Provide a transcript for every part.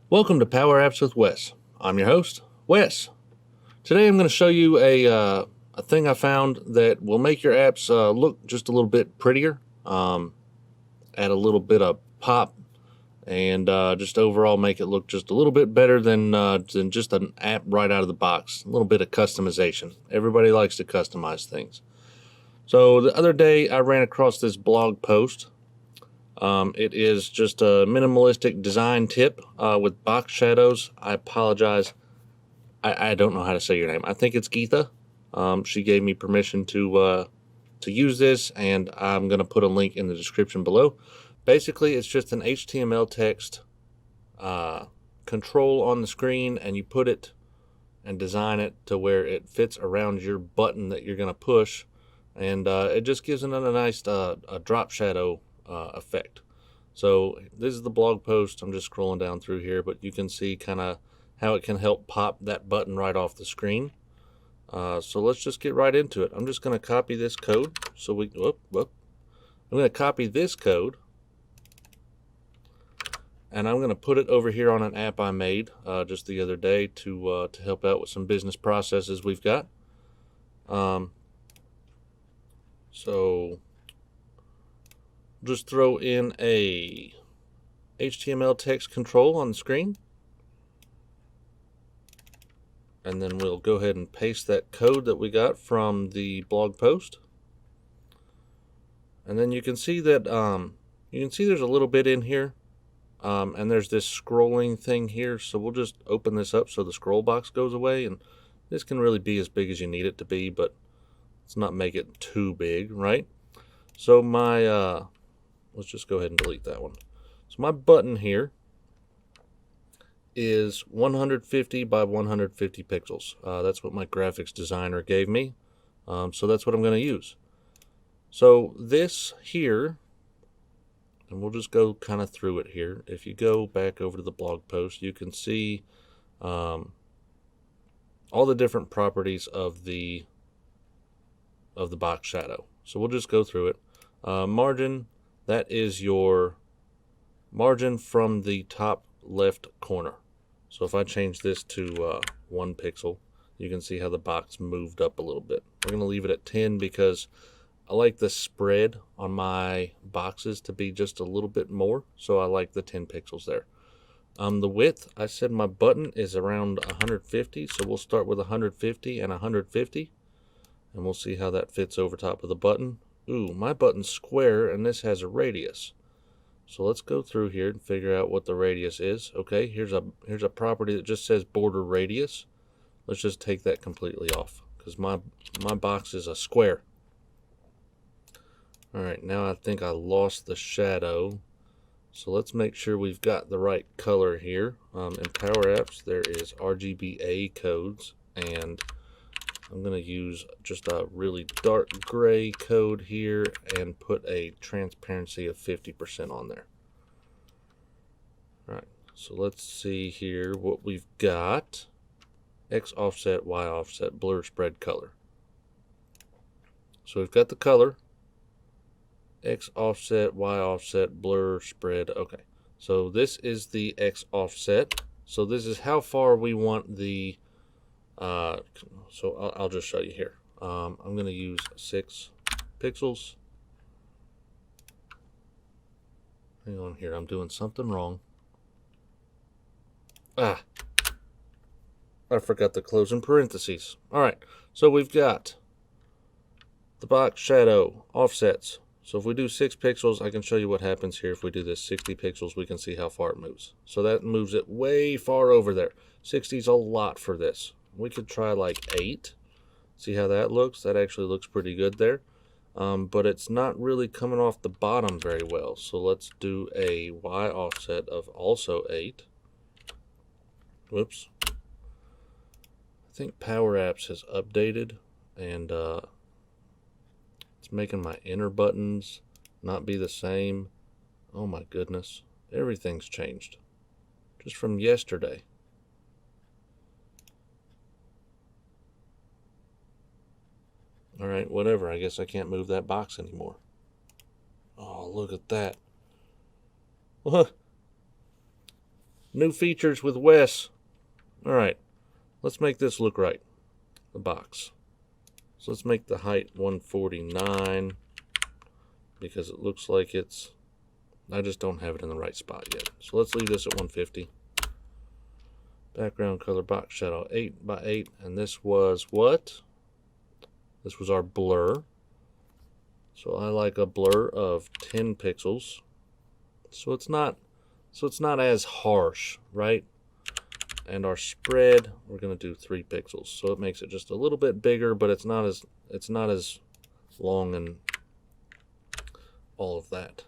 Welcome to Power Apps with Wes. I'm your host, Wes. Today I'm going to show you a thing I found that will make your apps look just a little bit prettier, add a little bit of pop, and just overall make it look just a little bit better than just an app right out of the box. A little bit of customization. Everybody likes to customize things. So the other day I ran across this blog post. It is just a minimalistic design tip with box shadows. I apologize. I don't know how to say your name. I think it's Geetha. She gave me permission to use this, and I'm going to put a link in the description below. Basically, it's just an HTML text control on the screen, and you put it and design it to where it fits around your button that you're going to push, and it just gives it a nice a drop shadow effect. So this is the blog post. I'm just scrolling down through here, but you can see kind of how it can help pop that button right off the screen. So let's just get right into it. I'm just going to copy this code. I'm going to copy this code, and I'm going to put it over here on an app I made just the other day to help out with some business processes we've got. So just throw in a HTML text control on the screen, and then we'll go ahead and paste that code that we got from the blog post. And then you can see that there's a little bit in here, and there's this scrolling thing here. So we'll just open this up so the scroll box goes away, and this can really be as big as you need it to be, but let's not make it too big, right? So my let's just go ahead and delete that one. So my button here is 150 by 150 pixels. That's what my graphics designer gave me. So that's what I'm going to use. So this here, and we'll just go kind of through it here. If you go back over to the blog post, you can see all the different properties of the box shadow. So we'll just go through it. Margin, that is your margin from the top left corner. So if I change this to 1 pixel, you can see how the box moved up a little bit. We're going to leave it at 10 because I like the spread on my boxes to be just a little bit more, so I like the 10 pixels there. The width, I said my button is around 150, so we'll start with 150 and 150, and we'll see how that fits over top of the button. Ooh, my button's square, and this has a radius. So let's go through here and figure out what the radius is. Okay, here's a property that just says border radius. Let's just take that completely off because my box is a square. All right, now I think I lost the shadow. So let's make sure we've got the right color here. In PowerApps, there is RGBA codes, and I'm going to use just a really dark gray code here and put a transparency of 50% on there. All right, so let's see here what we've got. X offset, Y offset, blur, spread, color. So we've got the color. X offset, Y offset, blur, spread. Okay, so this is the X offset. So this is how far we want the so I'll just show you here. I'm going to use 6 pixels. Hang on here, I'm doing something wrong. I forgot to close in parentheses. All right, so we've got the box shadow offsets. So if we do 6 pixels, I can show you what happens here. If we do this 60 pixels, we can see how far it moves. So that moves it way far over there. 60 is a lot for this. We could try like 8. See how that looks? That actually looks pretty good there. But it's not really coming off the bottom very well. So let's do a Y offset of also 8. Whoops. I think PowerApps has updated, and it's making my inner buttons not be the same. Oh my goodness. Everything's changed. Just from yesterday. All right, whatever. I guess I can't move that box anymore. Oh, look at that. New features with Wes. Alright, let's make this look right. The box. So let's make the height 149 because it looks like it's... I just don't have it in the right spot yet. So let's leave this at 150. Background color box shadow 8 by 8. And this was what? This was our blur. So I like a blur of 10 pixels. So it's not as harsh, right? And our spread, we're going to do 3 pixels. So it makes it just a little bit bigger, but it's not as long and all of that.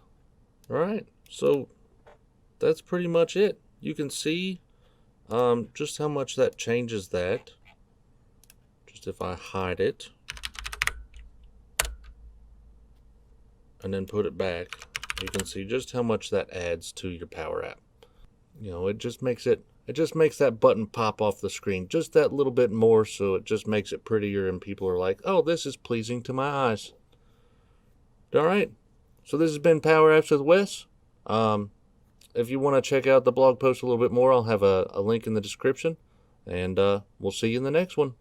All right, so that's pretty much it. You can see just how much that changes that. Just if I hide it and then put it back, you can see just how much that adds to your Power App. You know, it just makes that button pop off the screen just that little bit more, so it just makes it prettier and people are like, oh, this is pleasing to my eyes. All right. So this has been Power Apps with Wes. If you want to check out the blog post a little bit more, I'll have a link in the description. And we'll see you in the next one.